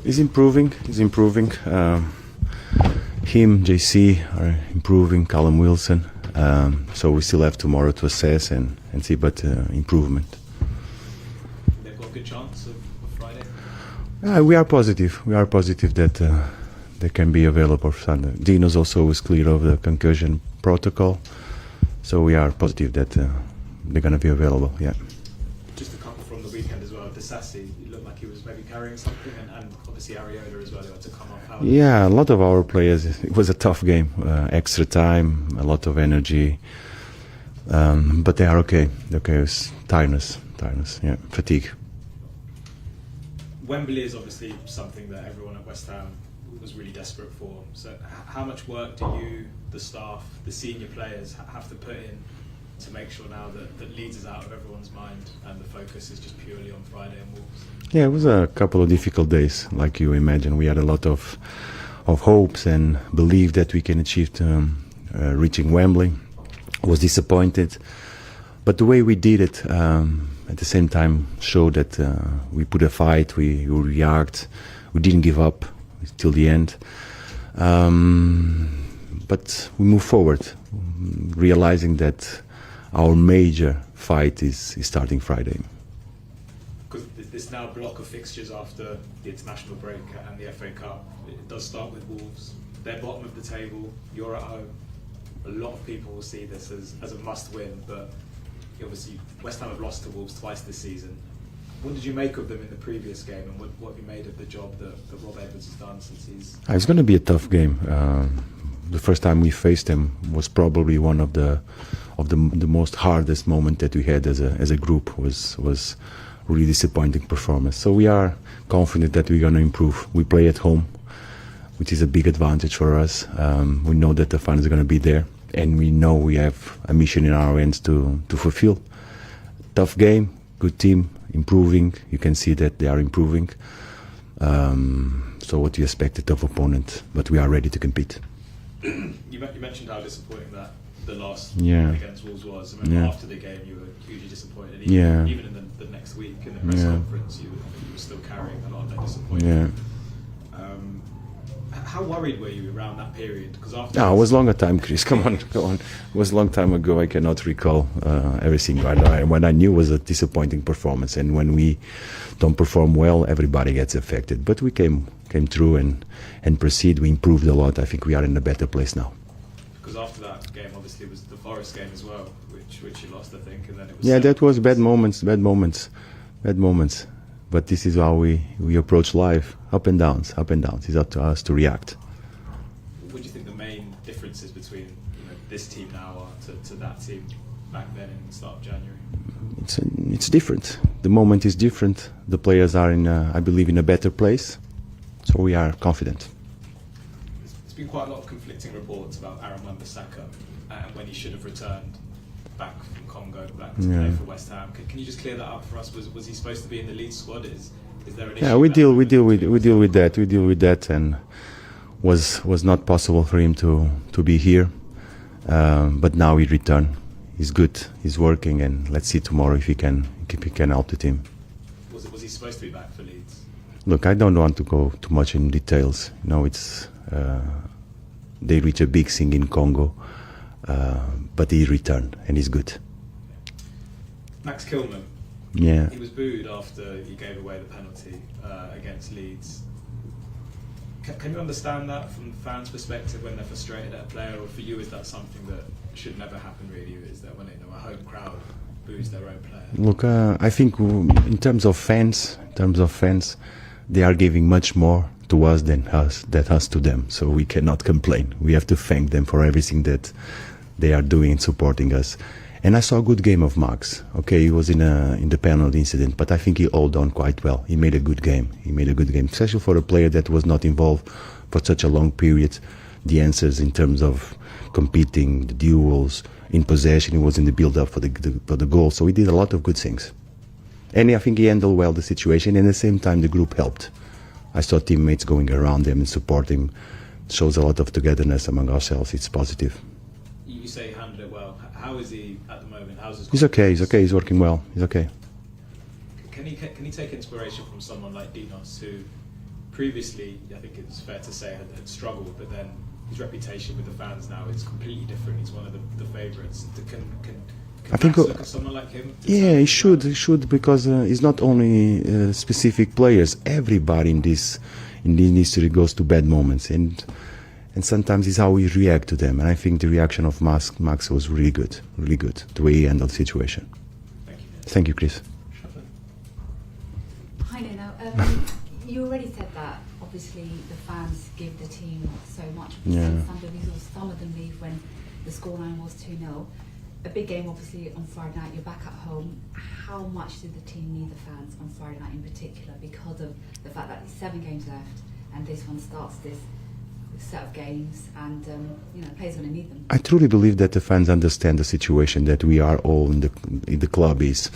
He's improving. Him, JC are improving. Callum Wilson. So we still have tomorrow to assess and see, but improvement. They've got a good chance of Friday. We are positive. We are positive that they can be available for Sunday. Dino's also was clear of the concussion protocol, so we are positive that they're going to be available. Yeah. Just a couple from the weekend as well. Disassi, it looked like he was maybe carrying something, and obviously Ariola as well, who had to come off. Yeah, a lot of our players. It was a tough game. Extra time, a lot of energy, but they are okay. Okay, it's tiredness. Yeah, fatigue. Wembley is obviously something that everyone at West Ham was really desperate for. So how much work do you, the staff, the senior players have to put in to make sure now that Leeds is out of everyone's mind and the focus is just purely on Friday and Wolves? Yeah, it was a couple of difficult days, like you imagine. We had a lot of hopes and belief that we can achieve reaching Wembley. Was disappointed, but the way we did it at the same time showed that we put a fight, we react, we didn't give up till the end. But we move forward, realizing that our major fight is starting Friday. Because this now block of fixtures after the international break and the FA Cup, it does start with Wolves. They're bottom of the table, you're at home. A lot of people will see this as a must-win, but obviously West Ham have lost to Wolves twice this season. What did you make of them in the previous game, and what have you made of the job that Rob Edwards has done since he's... It's going to be a tough game. The first time we faced them was probably one of the most hardest moment that we had as a group. Was really disappointing performance. So we are confident that we're going to improve. We play at home, which is a big advantage for us. We know that the fans are going to be there, and we know we have a mission in our hands to fulfill. Tough game, good team, improving. You can see that they are improving. So what do you expect a tough opponent, but we are ready to compete. You mentioned how disappointing that the last Yeah. against Wolves was. I remember Yeah. after the game you were hugely disappointed. Yeah. Even in the next week in the press Yeah. conference, you were still carrying a lot of that disappointment. Yeah. How worried were you around that period? Because after No, it was longer time, Chris. Come on. It was a long time ago. I cannot recall everything. What I knew was a disappointing performance, and when we don't perform well, everybody gets affected. But we came through and proceed. We improved a lot. I think we are in a better place now. Because after that game, obviously, it was the Forest game as well, which you lost, I think, and then it was... Yeah, that was bad moments. But this is how we approach life. Up and downs. It's up to us to react. What do you think the main difference is between this team now to that team back then in the start of January? It's different. The moment is different. The players are I believe, in a better place. So we are confident. There's been quite a lot of conflicting reports about Aramisaka and when he should have returned back from Congo, back to play for West Ham. Can you just clear that up for us? Was he supposed to be in the Leeds squad? Is there an issue? Yeah, we deal with that, and was not possible for him to be here. But now he returned. He's good. He's working, and let's see tomorrow if he can help the team. Was he supposed to be back for Leeds? Look, I don't want to go too much in details. It's they reach a big thing in Congo, but he returned and he's good. Max Kilman. Yeah. He was booed after he gave away the penalty against Leeds. Can you understand that from the fans' perspective when they're frustrated at a player, or for you is that something that should never happen really? Is that when a home crowd boos their own player? Look, I think in terms of fans, they are giving much more to us than us to them. So we cannot complain. We have to thank them for everything that they are doing and supporting us. And I saw a good game of Max. Okay, he was in the penalty incident, but I think he held on quite well. He made a good game. Especially for a player that was not involved for such a long period. The answers in terms of competing, the duels, in possession, he was in the build-up for the goal. So he did a lot of good things. And I think he handled well the situation, and at the same time the group helped. I saw teammates going around him and support him. It shows a lot of togetherness among ourselves. It's positive. You say he handled it well. How is he at the moment? How's his... He's okay. He's working well. He's okay. Can he take inspiration from someone like Dinos, who previously, I think it's fair to say, had struggled, but then his reputation with the fans now is completely different. He's one of the favourites. Can I think Max look at someone like him? yeah, he should because it's not only specific players. Everybody in this history goes to bad moments, and sometimes it's how we react to them. And I think the reaction of Max was really good, the way he handled the situation. Thank you. Thank you, Chris. Hi, Nuno. You already said that obviously the fans give the team so much. Yeah. Some of them leave when the scoreline was 2-0. A big game, obviously, on Friday night. You're back at home. How much did the team need the fans on Friday night in particular, because of the fact that there's 7 games left and this one starts this set of games, and players are going to need them? I truly believe that the fans understand the situation that we are all in the club is,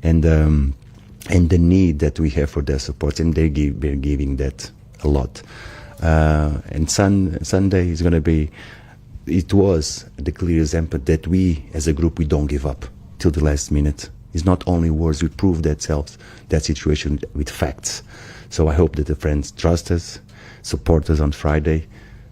and the need that we have for their support, and they're giving that a lot. And Sunday is going to be. It was the clear example that we, as a group, we don't give up till the last minute. It's not only words; we prove that situation with facts. So I hope that the friends trust us, support us on Friday,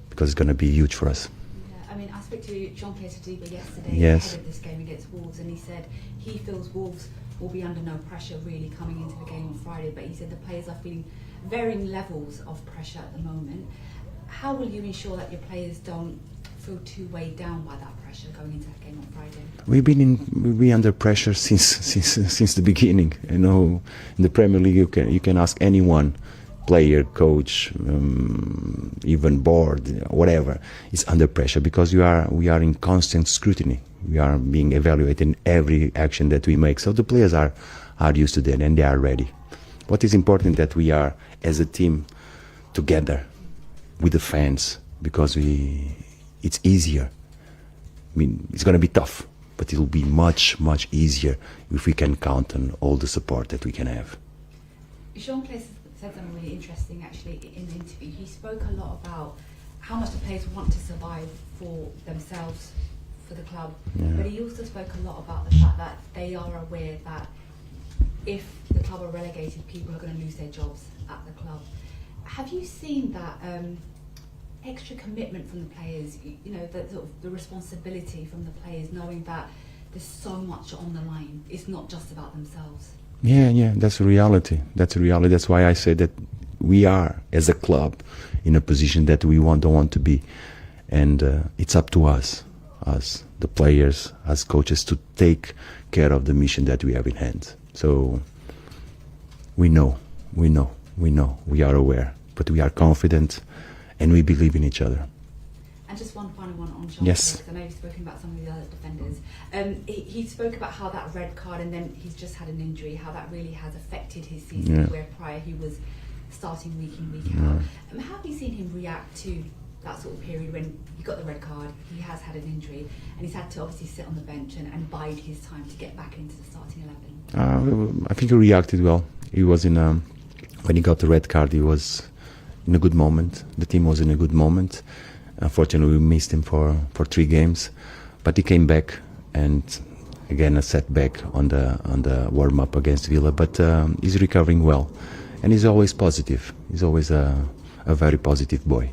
because it's going to be huge for us. Yeah, I mean, I spoke to Jean-Pierre Tadiba yesterday Yes. ahead of this game against Wolves, and he said he feels Wolves will be under no pressure really coming into the game on Friday, but he said the players are feeling varying levels of pressure at the moment. How will you ensure that your players don't feel too weighed down by that pressure going into the game on Friday? We've been under pressure since the beginning. You know, in the Premier League, you can ask anyone, player, coach, even board, whatever, is under pressure because we are in constant scrutiny. We are being evaluated in every action that we make. So the players are used to that and they are ready. What is important that we are as a team together with the fans, because it's easier. I mean, it's going to be tough, but it will be much easier if we can count on all the support that we can have. Jean-Pierre said something really interesting actually in the interview. He spoke a lot about how much the players want to survive for themselves, for the club, but he also spoke a lot about the fact that they are aware that if the club are relegated, people are going to lose their jobs at the club. Have you seen that extra commitment from the players, the responsibility from the players, knowing that there's so much on the line? It's not just about themselves. Yeah, that's a reality. That's why I say that we are, as a club, in a position that we don't want to be. And it's up to us, the players, as coaches, to take care of the mission that we have in hand. So we know, we are aware, but we are confident and we believe in each other. And just one final one on Jean. Yes. I know you've spoken about some of the other defenders. He spoke about how that red card, and then he's just had an injury, how that really has affected his season, where prior he was starting week in, week out. How have you seen him react to that sort of period when he got the red card, he has had an injury, and he's had to obviously sit on the bench and bide his time to get back into the starting 11? I think he reacted well. He was when he got the red card, he was in a good moment. The team was in a good moment. Unfortunately, we missed him for 3 games, but he came back, and again a setback on the warm up against Villa. But he's recovering well, and he's always positive. He's always a very positive boy.